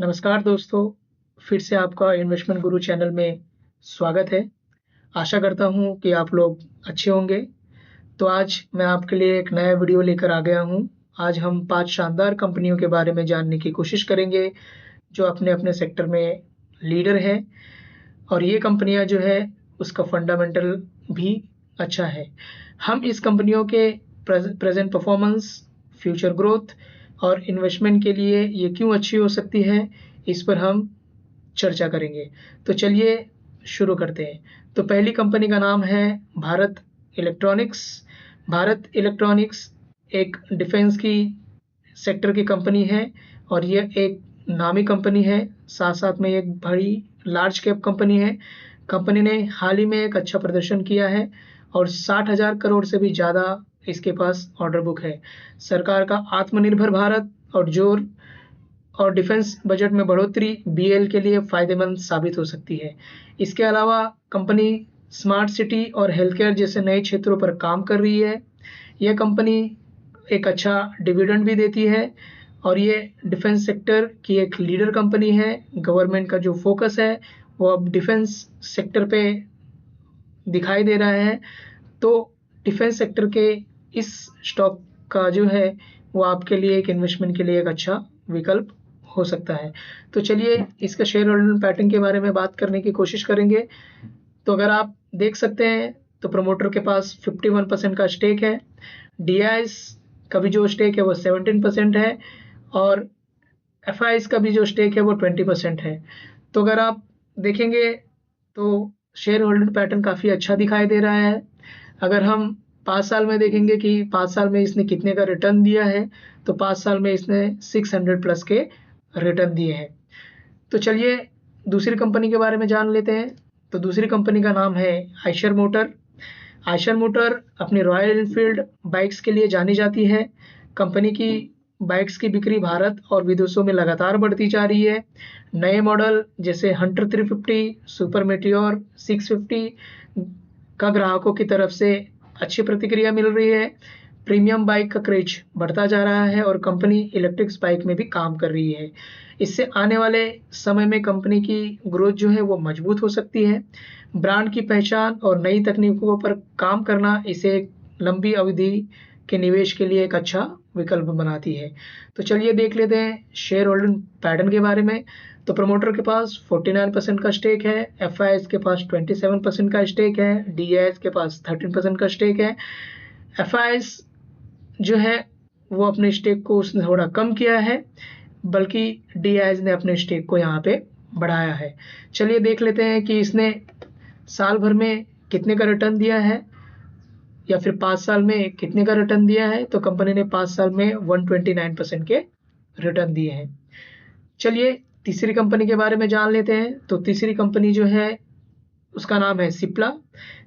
नमस्कार दोस्तों, फिर से आपका इन्वेस्टमेंट गुरु चैनल में स्वागत है। आशा करता हूँ कि आप लोग अच्छे होंगे। तो आज मैं आपके लिए एक नया वीडियो लेकर आ गया हूँ। आज हम 5 शानदार कंपनियों के बारे में जानने की कोशिश करेंगे, जो अपने-अपने सेक्टर में लीडर हैं और ये कंपनियाँ जो है उसका फंडामेंटल भी अच्छा है। हम इस कंपनियों के प्रेज़ेंट परफ़ॉर्मेंस, फ्यूचर ग्रोथ और इन्वेस्टमेंट के लिए ये क्यों अच्छी हो सकती है, इस पर हम चर्चा करेंगे। तो चलिए शुरू करते हैं। तो पहली कंपनी का नाम है भारत इलेक्ट्रॉनिक्स। भारत इलेक्ट्रॉनिक्स एक डिफेंस की सेक्टर की कंपनी है और ये एक नामी कंपनी है, साथ-साथ में एक बड़ी लार्ज कैप कंपनी है। कंपनी ने हाल ही में एक अच्छा प्रदर्शन किया है और 60,000 करोड़ से भी ज़्यादा इसके पास ऑर्डर बुक है। सरकार का आत्मनिर्भर भारत और डिफेंस बजट में बढ़ोतरी बीएल के लिए फ़ायदेमंद साबित हो सकती है। इसके अलावा कंपनी स्मार्ट सिटी और हेल्थ केयर जैसे नए क्षेत्रों पर काम कर रही है। यह कंपनी एक अच्छा डिविडेंड भी देती है और ये डिफेंस सेक्टर की एक लीडर कंपनी है। गवर्नमेंट का जो फोकस है वो अब डिफेंस सेक्टर पे दिखाई दे रहा है। तो डिफेंस सेक्टर के इस स्टॉक का जो है वो आपके लिए एक इन्वेस्टमेंट के लिए एक अच्छा विकल्प हो सकता है। तो चलिए इसका शेयर होल्डर पैटर्न के बारे में बात करने की कोशिश करेंगे। तो अगर आप देख सकते हैं तो प्रमोटर के पास 51% का स्टेक है। डीआईएस का भी जो स्टेक है वो 17% है और एफआईएस का भी जो स्टेक है वो 20% है। तो अगर आप देखेंगे तो शेयर होल्डर पैटर्न काफ़ी अच्छा दिखाई दे रहा है। अगर हम 5 साल में देखेंगे कि 5 साल में इसने कितने का रिटर्न दिया है, तो 5 साल में इसने 600 प्लस के रिटर्न दिए हैं। तो चलिए दूसरी कंपनी के बारे में जान लेते हैं। तो दूसरी कंपनी का नाम है आयशर मोटर। आयशर मोटर अपनी रॉयल एनफील्ड बाइक्स के लिए जानी जाती है। कंपनी की बाइक्स की बिक्री भारत और विदेशों में लगातार बढ़ती जा रही है। नए मॉडल जैसे हंटर 350, सुपर मेटियोर 650 का ग्राहकों की तरफ से अच्छी प्रतिक्रिया मिल रही है। प्रीमियम बाइक का क्रेज बढ़ता जा रहा है और कंपनी इलेक्ट्रिक बाइक में भी काम कर रही है। इससे आने वाले समय में कंपनी की ग्रोथ जो है वो मजबूत हो सकती है। ब्रांड की पहचान और नई तकनीकों पर काम करना इसे एक लंबी अवधि के निवेश के लिए एक अच्छा विकल्प बनाती है। तो चलिए देख लेते हैं शेयर होल्डर पैटर्न के बारे में। तो प्रमोटर के पास 49% का स्टेक है, एफआईएस के पास 27% का स्टेक है, डीआईएस के पास 13% का स्टेक है। एफआईएस जो है वो अपने स्टेक को उसने थोड़ा कम किया है, बल्कि डीआईएस ने अपने स्टेक को यहाँ पे बढ़ाया है। चलिए देख लेते हैं कि इसने साल भर में कितने का रिटर्न दिया है या फिर 5 साल में कितने का रिटर्न दिया है। तो कंपनी ने 5 साल में 129% के रिटर्न दिए हैं। चलिए तीसरी कंपनी के बारे में जान लेते हैं। तो तीसरी कंपनी जो है उसका नाम है सिप्ला।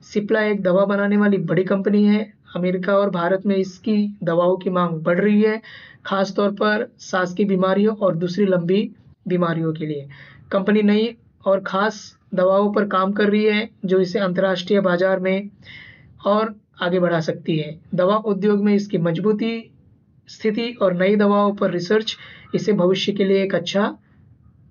सिप्ला एक दवा बनाने वाली बड़ी कंपनी है। अमेरिका और भारत में इसकी दवाओं की मांग बढ़ रही है, खास तौर पर सांस की बीमारियों और दूसरी लंबी बीमारियों के लिए। कंपनी नई और खास दवाओं पर काम कर रही है जो इसे अंतर्राष्ट्रीय बाजार में और आगे बढ़ा सकती है। दवा उद्योग में इसकी मजबूती स्थिति और नई दवाओं पर रिसर्च इसे भविष्य के लिए एक अच्छा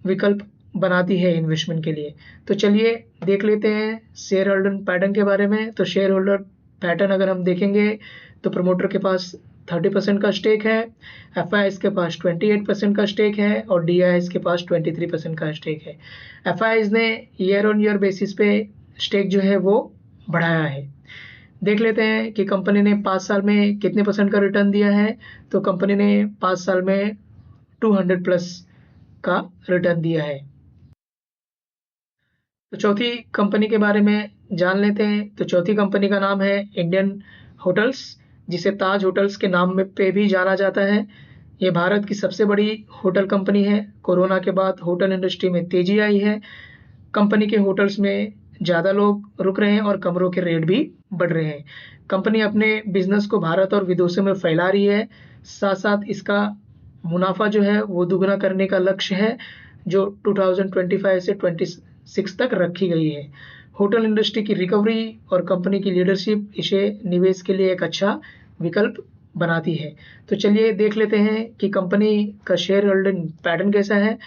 विकल्प बनाती है इन्वेस्टमेंट के लिए। तो चलिए देख लेते हैं शेयर होल्डर पैटर्न के बारे में। तो शेयर होल्डर पैटर्न अगर हम देखेंगे तो प्रमोटर के पास 30% का स्टेक है, एफआईएस के पास 28% का स्टेक है और डीआईएस के पास 23% का स्टेक है। एफआईएस ने ईयर ऑन ईयर बेसिस पे स्टेक जो है वो बढ़ाया है। देख लेते हैं कि कंपनी ने 5 साल में कितने परसेंट का रिटर्न दिया है। तो कंपनी ने 5 साल में 200 प्लस का रिटर्न दिया है। तो चौथी कंपनी के बारे में जान लेते हैं। तो चौथी कंपनी का नाम है इंडियन होटल्स, जिसे ताज होटल्स के नाम में पे भी जाना जाता है। ये भारत की सबसे बड़ी होटल कंपनी है। कोरोना के बाद होटल इंडस्ट्री में तेजी आई है। कंपनी के होटल्स में ज़्यादा लोग रुक रहे हैं और कमरों के रेट भी बढ़ रहे हैं। कंपनी अपने बिजनेस को भारत और विदेशों में फैला रही है। साथ साथ इसका मुनाफा जो है वो दुगना करने का लक्ष्य है, जो 2025 से 26 तक रखी गई है। होटल इंडस्ट्री की रिकवरी और कंपनी की लीडरशिप इसे निवेश के लिए एक अच्छा विकल्प बनाती है। तो चलिए देख लेते हैं कि कंपनी का शेयर होल्डिंग पैटर्न कैसा है।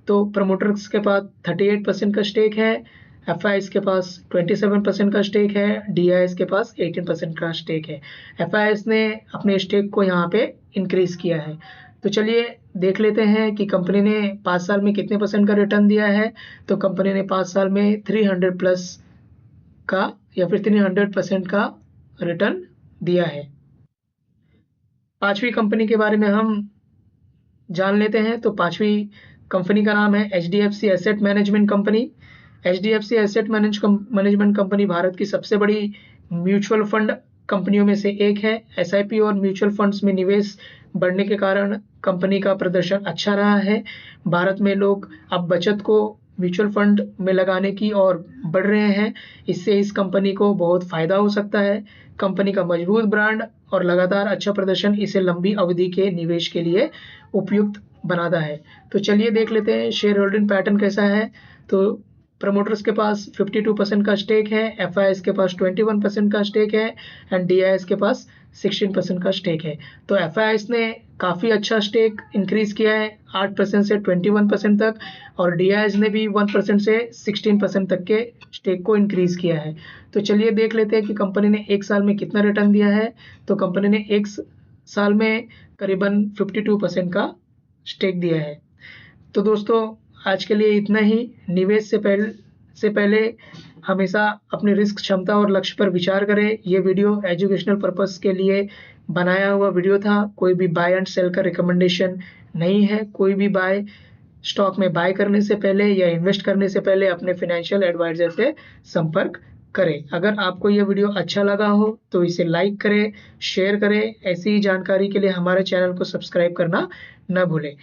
तो प्रमोटर्स के पास 38% का स्टेक है, एफआईएस के पास 27% का स्टेक है, डीआईएस के पास 18% का स्टेक है। एफआईएस ने अपने स्टेक को यहाँ पे इंक्रीज किया है। तो चलिए देख लेते हैं कि कंपनी ने 5 साल में कितने % का रिटर्न दिया है। तो कंपनी ने 5 साल में 300+ का या फिर 300% का रिटर्न दिया है। पांचवी कंपनी के बारे में हम जान लेते हैं। तो पांचवी कंपनी का नाम है HDFC asset management company. HDFC asset management company Bharat की सबसे बड़ी म्यूचुअल फंड कंपनियों में से एक है। SIP और म्यूचुअल फंड्स में निवेश बढ़ने के कारण कंपनी का प्रदर्शन अच्छा रहा है। भारत में लोग अब बचत को म्यूचुअल फंड में लगाने की ओर बढ़ रहे हैं। इससे इस कंपनी को बहुत फायदा हो सकता है। कंपनी का मजबूत ब्रांड और लगातार अच्छा प्रदर्शन इसे लंबी अवधि के निवेश के लिए उपयुक्त बनाता है। तो चलिए देख लेते हैं शेयर होल्डिंग पैटर्न कैसा है। तो प्रमोटर्स के पास 52% का स्टेक है, एफआईएस के पास 21% का स्टेक है एंड डीआईएस के पास 16% का स्टेक है। तो एफआईएस ने काफ़ी अच्छा स्टेक इंक्रीज किया है 8% से 21% तक, और डीआईएस ने भी 1% से 16% तक के स्टेक को इंक्रीज किया है। तो चलिए देख लेते हैं कि कंपनी ने एक साल में कितना रिटर्न दिया है। तो कंपनी ने एक साल में करीबन 52% का स्टेक दिया है। तो दोस्तों आज के लिए इतना ही। निवेश से पहले हमेशा अपनी रिस्क क्षमता और लक्ष्य पर विचार करें। ये वीडियो एजुकेशनल पर्पस के लिए बनाया हुआ वीडियो था। कोई भी बाय एंड सेल का रिकमेंडेशन नहीं है। कोई भी स्टॉक में बाय करने से पहले या इन्वेस्ट करने से पहले अपने फाइनेंशियल एडवाइजर से संपर्क करें। अगर आपको यह वीडियो अच्छा लगा हो तो इसे लाइक करें, शेयर करें। ऐसी ही जानकारी के लिए हमारे चैनल को सब्सक्राइब करना न भूलें।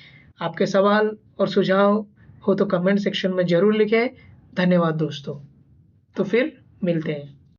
आपके सवाल और सुझाव हो तो कमेंट सेक्शन में ज़रूर लिखें। धन्यवाद दोस्तों। तो फिर मिलते हैं।